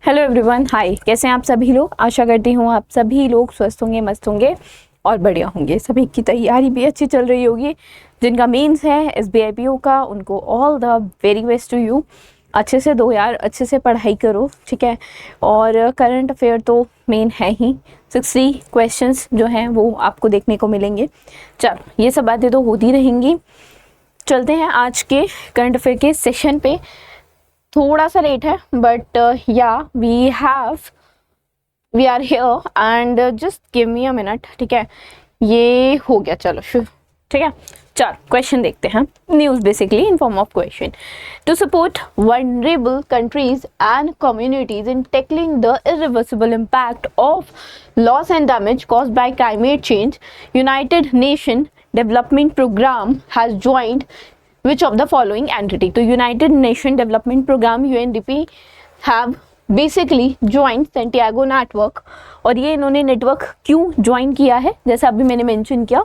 Hello everyone, हाय। कैसे हैं आप सभी लोग? आशा करती हूँ आप सभी लोग स्वस्थ होंगे, मस्त होंगे और बढ़िया होंगे। सभी की तैयारी भी अच्छी चल रही होगी। जिनका मेंस है SBIPO का, उनको all the very best to you. अच्छे से दो यार, अच्छे से पढ़ाई करो, ठीक है। और करंट अफेयर तो मेन है ही। 60 क्वेश्चंस जो हैं वो आपको देखने को मिलेंगे। चलो, ये सब बातें तो होती रहेंगी। चलते हैं आज के करंट अफेयर के सेशन पे। थोड़ा सा लेट है but yeah we are here and just give me a minute, ठीक है। ये हो गया, चलो शुरू, ठीक है। चलो क्वेश्चन देखते हैं। News basically in form of question. To support vulnerable countries and communities in tackling the irreversible impact of loss and damage caused by climate change, United Nations Development Program has joined which of the following entity? तो United Nation Development Programme UNDP have basically joint Santiago network. और ये इन्होंने network क्यों join किया है, जैसा अभी मैंने मेंशन किया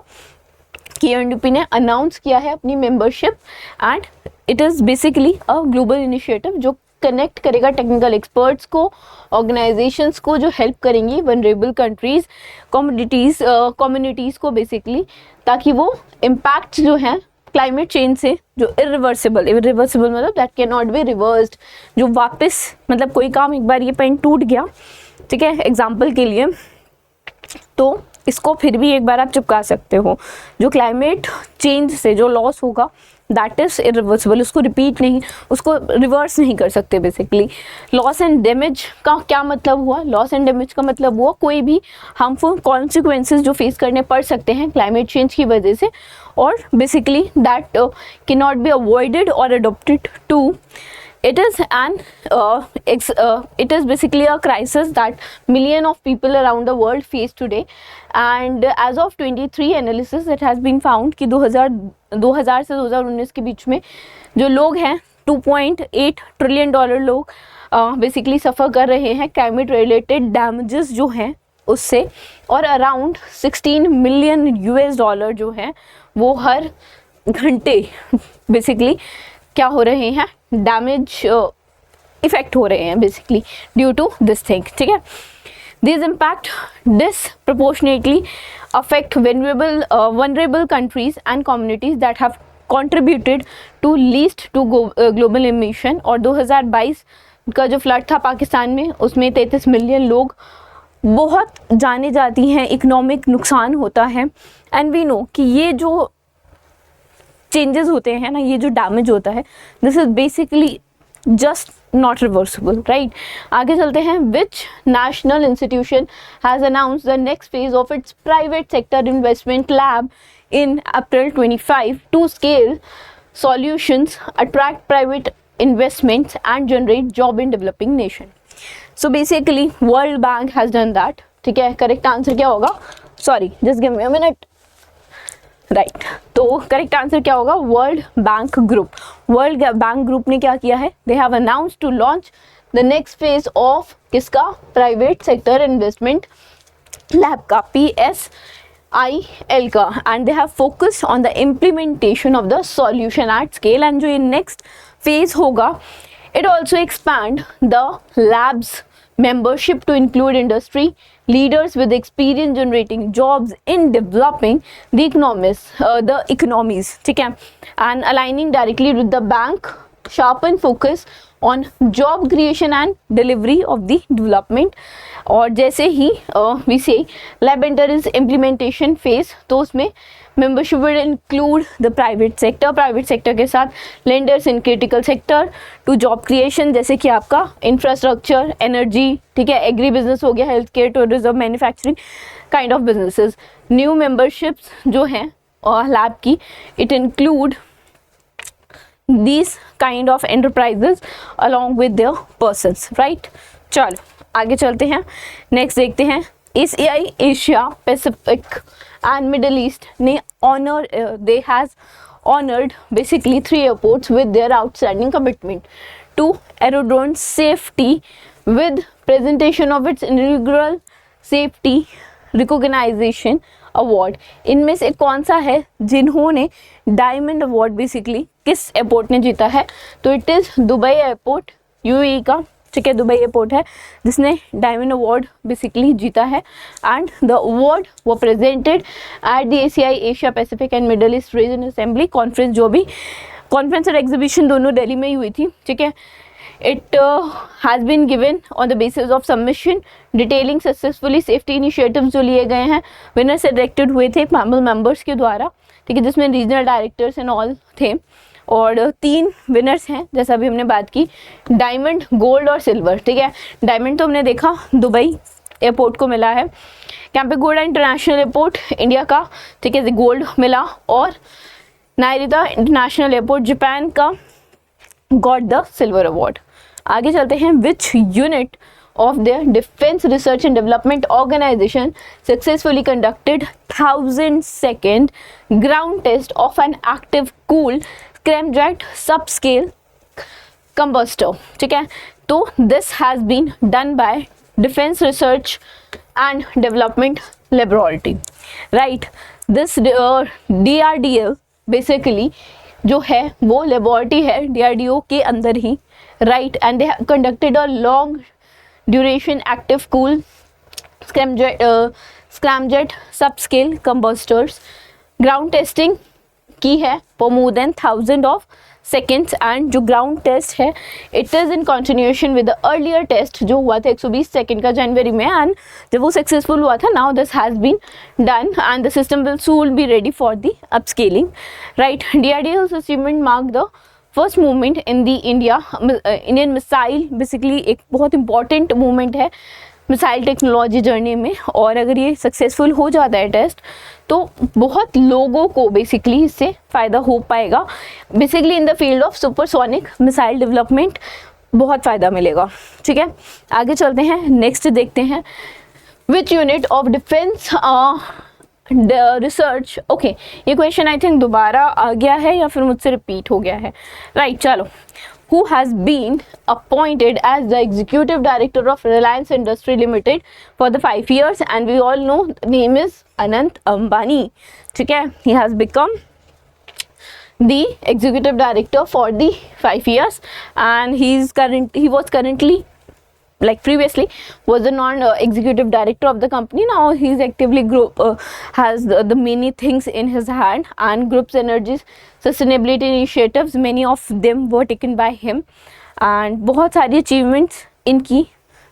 कि UNDP ने अनाउंस किया है अपनी membership and it is basically a global initiative जो कनेक्ट करेगा टेक्निकल एक्सपर्ट्स को, ऑर्गेनाइजेशंस को जो हेल्प करेंगी वनरेबल कंट्रीज, कम्युनिटीज़ को बेसिकली, ताकि वो इम्पैक्ट जो हैं क्लाइमेट चेंज से, जो इरिवर्सिबल मतलब that can not be reversed, जो वापस मतलब कोई काम एक बार ये पेन टूट गया, ठीक है, एग्जाम्पल के लिए, तो इसको फिर भी एक बार आप चिपका सकते हो। जो क्लाइमेट चेंज से जो लॉस होगा दैट इज इरिवर्सिबल, उसको रिपीट नहीं, उसको रिवर्स नहीं कर सकते बेसिकली। लॉस एंड डैमेज का क्या मतलब हुआ? लॉस एंड डैमेज का मतलब हुआ कोई भी हार्मफुल कॉन्सिक्वेंसेस जो फेस करने पड़ सकते हैं क्लाइमेट चेंज की वजह से, और basically that can not be avoided और adopted to. It is basically a crisis that million of people around the world face today, and as of 23 analysis it has been found कि 2000 से 2019 के बीच में जो लोग हैं 2.8 ट्रिलियन डॉलर लोग basically सफ़र कर रहे हैं क्लाइमेट रिलेटेड डैमेजेस जो हैं उससे, और अराउंड 16 मिलियन US$ जो हैं वो हर घंटे बेसिकली क्या हो रहे हैं, डैमेज इफेक्ट हो रहे हैं basically due to this thing, ठीक है। This impact disproportionately affect vulnerable countries and communities that have contributed to least to global emission। और 2022 का जो फ्लड था पाकिस्तान में, उसमें 33 मिलियन लोग बहुत जाने जाती हैं, इकोनॉमिक नुकसान होता है। एंड वी नो कि ये जो चेंजेस होते हैं ना, ये जो डैमेज होता है, this is basically just not reversible, right. आगे चलते हैं। Which national institution has announce the next phase of its private sector investment lab in April 25 to scale solutions, attract private investments and generate job in developing nation. So basically World Bank has done that, ठीक है। Correct answer क्या होगा? Sorry, just give me a minute, right. तो correct answer क्या होगा? World Bank group. World Bank Group ने क्या किया है? They have announce to launch the next phase of किसका? प्राइवेट सेक्टर इन्वेस्टमेंट लैब का, PSIL का, and they have focused on the implementation of the solution at scale. And जो ये next phase होगा, it also expand the lab's membership to include industry leaders with experience generating jobs in developing the economies, ठीक है, and aligning directly with the bank sharpen focus on job creation and delivery of the development। और जैसे ही we say lab enter is implementation phase, तो उसमें membership will include the private sector, private sector के साथ lenders in critical sector to job creation, जैसे कि आपका infrastructure, energy, ठीक है, एग्री बिजनेस हो गया, health care, tourism, manufacturing kind of businesses. New memberships जो हैं लैब की, it include these kind of enterprises along with their persons, right। चलो आगे चलते हैं। नेक्स्ट देखते हैं। ACI Asia Pacific and middle east ने they has honored basically 3 airports with their outstanding commitment to aerodrome safety with presentation of its inaugural safety recognition award. इनमें से कौन सा है जिन्होंने डायमंड अवार्ड बेसिकली किस एयरपोर्ट ने जीता है? तो it is Dubai airport UAE का, ठीक है, दुबई एयरपोर्ट है जिसने डायमंड अवार्ड बेसिकली जीता है, एंड द अवार्ड वो presented at the ACI Asia Pacific and middle east region assembly conference, जो भी कॉन्फ्रेंस और एग्जीबिशन दोनों दिल्ली में ही हुई थी, ठीक है। It has been given on the basis of submission detailing successfully safety initiatives जो लिए गए हैं, विनर सेलेक्टेड हुए थे पैनल मेंबर्स के द्वारा, ठीक है, जिसमें रीजनल डायरेक्टर्स एंड ऑल थे, और 3 विनर्स हैं जैसा भी हमने बात की, डायमंड, गोल्ड और सिल्वर, ठीक है। डायमंड तो हमने देखा दुबई एयरपोर्ट को मिला है, कैंपेगौड़ा इंटरनेशनल एयरपोर्ट इंडिया का, ठीक है, गोल्ड मिला, और नारिता इंटरनेशनल एयरपोर्ट जापान का गॉट द सिल्वर अवार्ड। आगे चलते हैं, which unit of their defense research and development organization successfully conducted 1000-second ground test of an active cooled scramjet subscale combustor, ठीक है। तो this has been done by Defense Research and Development Laboratory, right? This DRDL basically जो है वो laboratory है DRDO के अंदर ही, right, and they have conducted a long duration active cool scramjet subscale combustors ground testing की है for more than 1000 of seconds, and जो ग्राउंड टेस्ट है it is in continuation with the earlier test जो हुआ था 120 second का जनवरी में, and जब वो सक्सेसफुल हुआ था, now this has been done and the system will soon be ready for the upscaling, right. DRDL's achievement mark the first movement in the Indian missile, basically एक बहुत इंपॉर्टेंट मूवमेंट है missile technology journey में, और अगर ये successful हो जाता है टेस्ट तो बहुत लोगों को बेसिकली इससे फ़ायदा हो पाएगा, basically in the field of supersonic missile development बहुत फ़ायदा मिलेगा, ठीक है। आगे चलते हैं, नेक्स्ट देखते हैं, which unit of defence research, okay, ये क्वेश्चन आई थिंक दोबारा आ गया है या फिर मुझसे रिपीट हो गया है, राइट, चलो। Who has been appointed as the executive director of Reliance Industry Limited for the 5 years, and we all know the name is Anant Ambani, ठीक है। He has become the executive director for the 5 years, and he was currently, like previously was the non-executive director of the company. Now he is actively has the many things in his hand, and group's energies sustainability initiatives, many of them were taken by him, and बहुत सारी achievements इनकी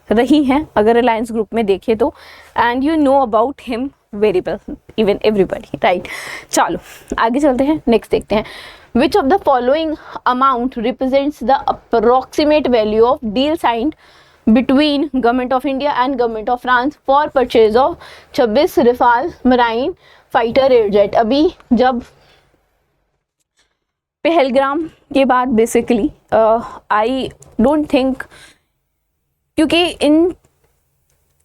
रही हैं अगर Reliance group में देखें तो, and you know about him very well, even everybody, right? चलो आगे चलते हैं, नेक्स्ट देखते हैं, which of the following amount represents the approximate value of deal signed between Government of India and Government of France for purchase of 26 Rafale Marine Fighter Airjet। अभी जब पहलगाम के बाद बेसिकली आई डोंट थिंक, क्योंकि इन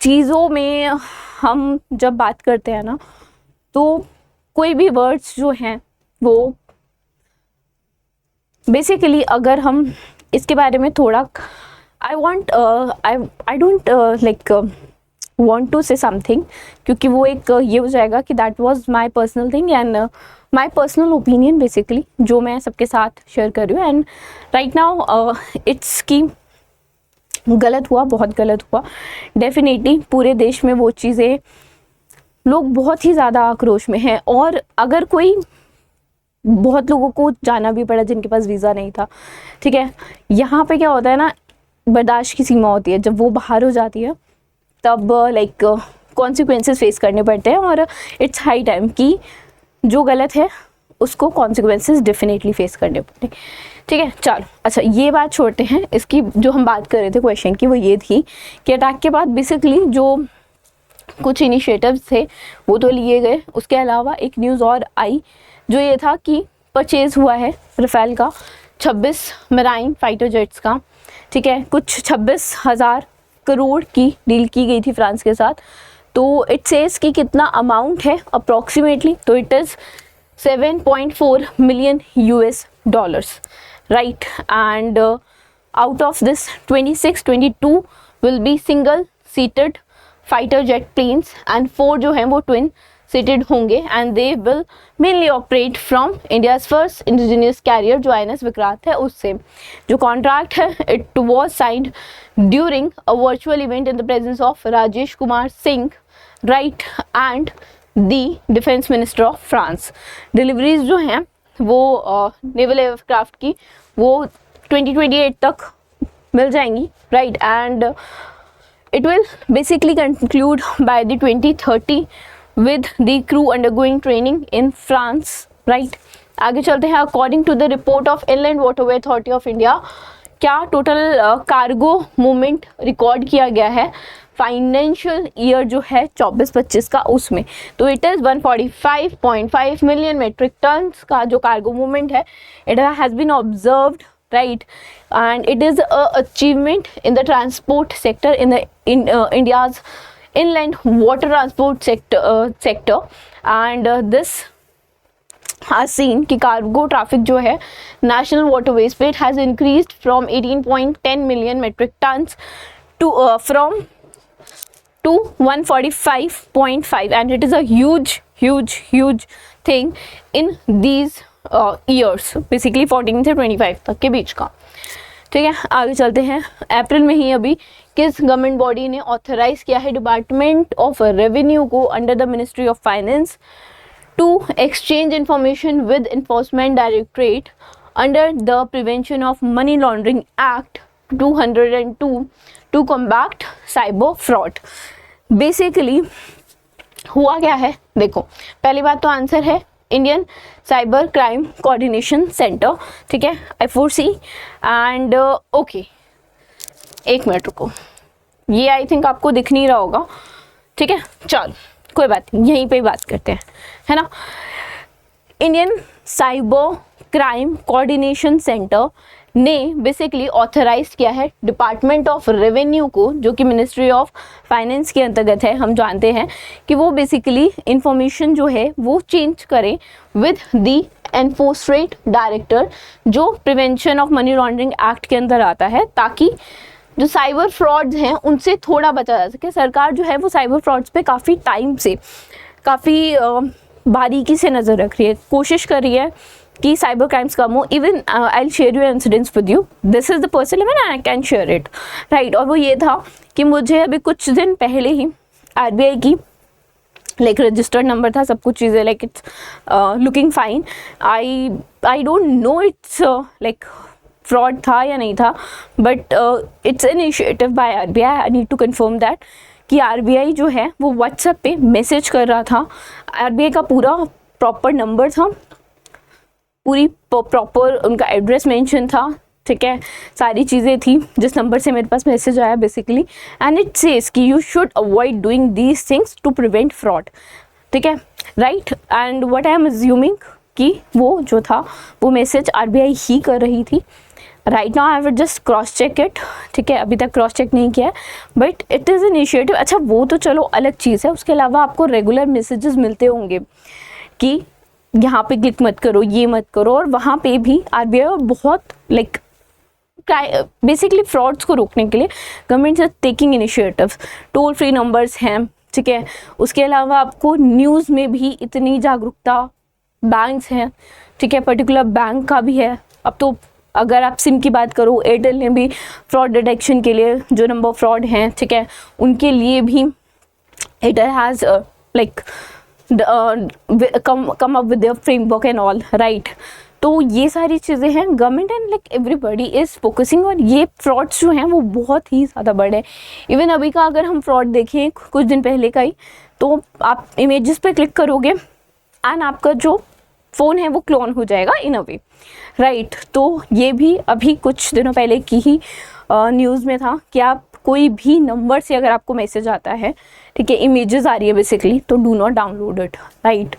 चीज़ों में हम जब बात करते हैं ना तो कोई भी वर्ड्स जो हैं वो बेसिकली अगर हम इसके बारे में थोड़ा I don't want to say something, क्योंकि वो एक ये हो जाएगा कि that was my personal thing and my personal opinion basically जो मैं सबके साथ शेयर कर रही हूँ, and right now it's कि गलत हुआ, बहुत गलत हुआ डेफिनेटली, पूरे देश में वो चीज़ें लोग बहुत ही ज़्यादा आक्रोश में हैं, और अगर कोई बहुत लोगों को जाना भी पड़ा जिनके पास वीज़ा नहीं था, ठीक है। यहाँ पे क्या होता है ना, बर्दाश्त की सीमा होती है, जब वो बाहर हो जाती है तब लाइक कॉन्सिक्वेंसेस फेस करने पड़ते हैं, और इट्स हाई टाइम कि जो गलत है उसको कॉन्सिक्वेंसेस डेफिनेटली फेस करने पड़ते, ठीक है। चलो अच्छा, ये बात छोड़ते हैं, इसकी जो हम बात कर रहे थे क्वेश्चन की वो ये थी कि अटैक के बाद बेसिकली जो कुछ इनिशिएटिव्स थे वो तो लिए गए, उसके अलावा एक न्यूज़ और आई जो ये था कि परचेज़ हुआ है राफेल का 26 मराइन फाइटर जेट्स का, ठीक है, कुछ 26,000 करोड़ की डील की गई थी फ्रांस के साथ। तो इट सेज कि कितना अमाउंट है अप्रॉक्सीमेटली, तो it is 7.4 million US dollars, right, and out of this 22 will be single seated fighter jet planes, and 4 जो हैं वो ट्विन सिटेड होंगे and they will mainly operate from India's first indigenous carrier जो INS Vikrant है उससे। जो contract है it was signed during a virtual event in the presence of Rajesh Kumar Singh right and the defence minister of France. Deliveries जो हैं वो naval aircraft की वो 2028 तक मिल जाएंगी right and it will basically conclude by the 2030 with the crew undergoing training in France right। आगे चलते हैं। according to the report of Inland Waterway Authority of India क्या टोटल कार्गो मूवमेंट रिकॉर्ड किया गया है फाइनेंशियल ईयर जो है 24-25 का उसमें, तो it is 145.5 million metric tons का जो कार्गो मूवमेंट है it has been observed right and it is a achievement in the transport sector in India's inland water transport sector and this has seen कि cargo traffic जो है national waterways पे it has increased from 18.10 million metric tons to to 145.5 and it is a huge thing in these years basically 14 से 25 तक के बीच का। ठीक है, आगे चलते हैं। अप्रैल में ही अभी किस गवर्नमेंट बॉडी ने ऑथराइज किया है डिपार्टमेंट ऑफ रेवेन्यू को under the ministry of finance to exchange information with enforcement directorate under the prevention of money laundering act 202 to combat cyber fraud. Basically हुआ क्या है, देखो पहली बात तो आंसर है Indian cyber crime coordination centre. ठीक है, I4C एंड ओके एक मिनट रुको, ये आई थिंक आपको दिख नहीं रहा होगा। ठीक है, चल कोई बात नहीं, यहीं पे ही बात करते हैं, है ना। Indian cyber crime coordination centre ने बेसिकली ऑथराइज किया है डिपार्टमेंट ऑफ रेवेन्यू को, जो कि मिनिस्ट्री ऑफ फाइनेंस के अंतर्गत है। हम जानते हैं कि वो बेसिकली इंफॉर्मेशन जो है वो चेंज करें विद द एनफोर्समेंट डायरेक्टर जो prevention of money laundering act के अंदर आता है, ताकि जो साइबर फ्रॉड्स हैं उनसे थोड़ा बचा जा सके। सरकार जो है वो साइबर फ्रॉड्स पे काफ़ी टाइम से काफ़ी बारीकी से नज़र रख रही है, कोशिश कर रही है कि साइबर क्राइम्स कम हो। Even I share your incidents with you, this is the person I can share it right. और वो ये था कि मुझे अभी कुछ दिन पहले ही RBI की लाइक रजिस्टर्ड नंबर था, सब कुछ चीज़ें like it's looking fine. I don't know it's like fraud था या नहीं था, but it's initiative by RBI। I need to confirm that कि RBI जो है वो व्हाट्सएप पे मैसेज कर रहा था। RBI का पूरा प्रॉपर नंबर था, पूरी प्रॉपर उनका एड्रेस मेंशन था। ठीक है, सारी चीज़ें थी जिस नंबर से मेरे पास मैसेज आया बेसिकली, एंड इट सेज कि you should avoid doing these things to prevent fraud. ठीक है, right. And what I am assuming कि वो जो था वो मैसेज RBI ही कर रही थी। Right now I will just cross check it. ठीक है, अभी तक क्रॉस चेक नहीं किया है, बट इट इज़ इनिशिएटिव। अच्छा, वो तो चलो अलग चीज़ है, उसके अलावा आपको रेगुलर मैसेजेस मिलते होंगे कि यहाँ पे क्लिक मत करो, ये मत करो, और वहाँ पे भी RBI बहुत लाइक बेसिकली फ्रॉड्स को रोकने के लिए government is taking initiative. Toll free numbers हैं, ठीक है, उसके अलावा आपको न्यूज़ में भी इतनी जागरूकता, बैंक्स हैं, ठीक है, पर्टिकुलर बैंक का भी है। अब तो अगर आप सिम की बात करो, एयरटेल ने भी फ्रॉड डिटेक्शन के लिए जो नंबर फ्रॉड हैं, ठीक है, उनके लिए भी it has like come up with their framework and all right। तो ये सारी चीज़ें हैं, government and like everybody is focusing, और ये फ्रॉड्स जो हैं वो बहुत ही ज़्यादा बड़े हैं। इवन अभी का अगर हम फ्रॉड देखें कुछ दिन पहले का ही, तो आप इमेजेस पे क्लिक करोगे एंड आपका जो फ़ोन है वो क्लोन हो जाएगा इन अ वे राइट। तो ये भी अभी कुछ दिनों पहले की ही न्यूज़ में था कि आप कोई भी नंबर से अगर आपको मैसेज आता है, ठीक है, इमेजेस आ रही है बेसिकली, तो do not download it right.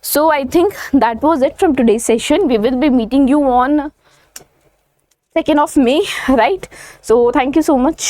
So I think that was it from today's session. We will be meeting you on 2nd of May, right? So thank you so much.